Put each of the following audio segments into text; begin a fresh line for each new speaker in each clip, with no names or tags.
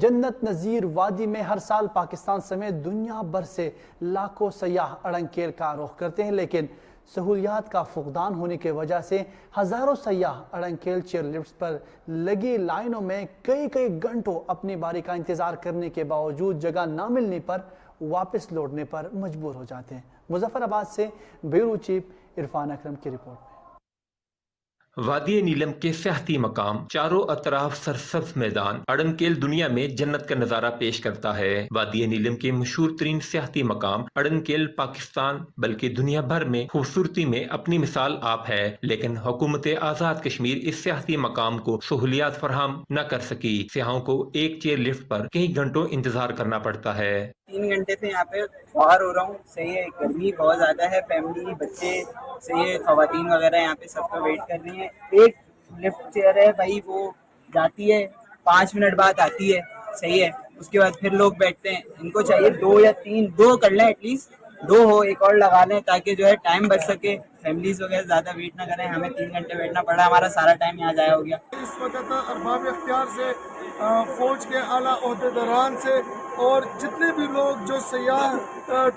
جنت نظیر وادی میں ہر سال پاکستان سمیت دنیا بھر سے لاکھوں سیاح اڑنکیل کا رخ کرتے ہیں، لیکن سہولیات کا فقدان ہونے کی وجہ سے ہزاروں سیاح اڑنکیل چیئر لفٹس پر لگی لائنوں میں کئی گھنٹوں اپنی باری کا انتظار کرنے کے باوجود جگہ نہ ملنے پر واپس لوٹنے پر مجبور ہو جاتے ہیں۔ مظفر آباد سے بیورو چیف عرفان اکرم کی رپورٹ میں۔
وادی نیلم کے سیاحتی مقام چاروں اطراف سرسبز میدان اڑنکیل دنیا میں جنت کا نظارہ پیش کرتا ہے۔ وادی نیلم کے مشہور ترین سیاحتی مقام اڑنکیل پاکستان بلکہ دنیا بھر میں خوبصورتی میں اپنی مثال آپ ہے، لیکن حکومت آزاد کشمیر اس سیاحتی مقام کو سہولیات فراہم نہ کر سکی۔ سیاحوں کو ایک چیئر لفٹ پر کئی گھنٹوں انتظار کرنا پڑتا ہے۔
3 گھنٹے سے یہاں پہ باہر ہو رہا ہوں، صحیح ہے، گرمی بہت زیادہ ہے، فیملی بچے صحیح ہے، خواتین وغیرہ یہاں پہ سب کو ویٹ کر رہی ہیں۔ ایک لفٹ چیئر ہے بھائی، وہ جاتی ہے 5 منٹ بعد آتی ہے، صحیح ہے، اس کے بعد پھر لوگ بیٹھتے ہیں۔ ان کو چاہیے 2 یا 3 دو کر لیں، ایٹ لیسٹ 2 ہو، ایک اور لگا لیں تاکہ جو ہے ٹائم بچ سکے، فیملیز وغیرہ زیادہ ویٹ نہ کریں۔ ہمیں 3 گھنٹے ویٹنا پڑا، ہمارا سارا ٹائم یہاں ضائع ہو گیا۔
اس وقت ارباب اختیار سے، فوج کے اعلیٰ عہدیداران سے اور جتنے بھی لوگ جو سیاح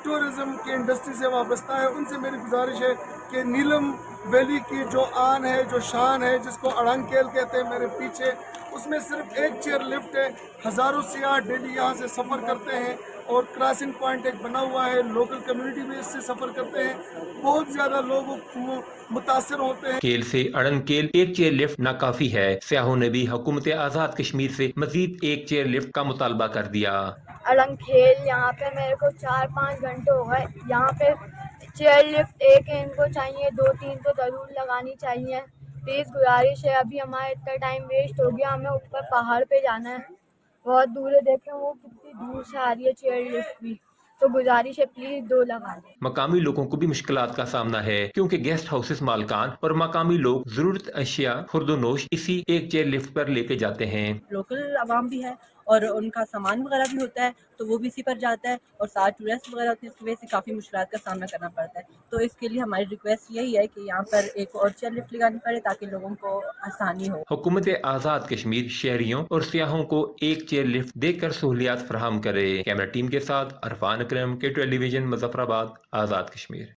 ٹورزم کی انڈسٹری سے وابستہ ہیں، ان سے میری گزارش ہے کہ نیلم ویلی کی جو آن ہے، جو شان ہے، جس کو اڑنکیل کہتے ہیں میرے پیچھے، اس میں صرف ایک چیئر لفٹ ہے۔ ہزاروں سیاح ڈیلی یہاں سے سفر کرتے ہیں اور کراسنگ پوائنٹ ایک بنا ہوا ہے، لوکل کمیونٹی بھی اس سے سفر کرتے ہیں، بہت زیادہ لوگ متاثر ہوتے ہیں۔
کیل سے اڑنکیل ایک چیئر لفٹ ناکافی ہے، سیاحوں نے بھی حکومت آزاد کشمیر سے مزید ایک چیئر لفٹ کا مطالبہ کر دیا۔
اڑنکیل یہاں پہ میرے کو 4-5 گھنٹے ہو گئے، یہاں پہ چیئر لفٹ ایک ان کو چاہیے، 2-3 تو ضرور لگانی چاہیے۔ پلیز گزارش ہے، ابھی ہمارا اتنا ٹائم ویسٹ ہو گیا، ہمیں اوپر پہاڑ پہ جانا ہے، بہت دور ہے، دیکھیں وہ کتنی دور سے آ رہی ہے چیئر لفٹ بھی، تو گزارش ہے پلیز 2 لگا دیں۔
مقامی لوگوں کو بھی مشکلات کا سامنا ہے، کیونکہ گیسٹ ہاؤسز مالکان اور مقامی لوگ ضرورت اشیاء خرد و نوش اسی ایک چیئر لفٹ پر لے کے جاتے ہیں۔
لوکل عوام بھی ہے اور ان کا سامان وغیرہ بھی ہوتا ہے تو وہ بھی اسی پر جاتا ہے، اور ساتھ ٹورسٹ وغیرہ ہوتے ہیں، اس کی وجہ سے کافی مشکلات کا سامنا کرنا پڑتا ہے۔ تو اس کے لیے ہماری ریکویسٹ یہی ہے کہ یہاں پر ایک اور چیئر لفٹ لگانی پڑے تاکہ لوگوں کو آسانی ہو۔
حکومت آزاد کشمیر شہریوں اور سیاحوں کو ایک چیئر لفٹ دے کر سہولیات فراہم کرے۔ کیمرہ ٹیم کے ساتھ عرفان اکرم، کے ٹیلی ویژن، مظفر آباد، آزاد کشمیر۔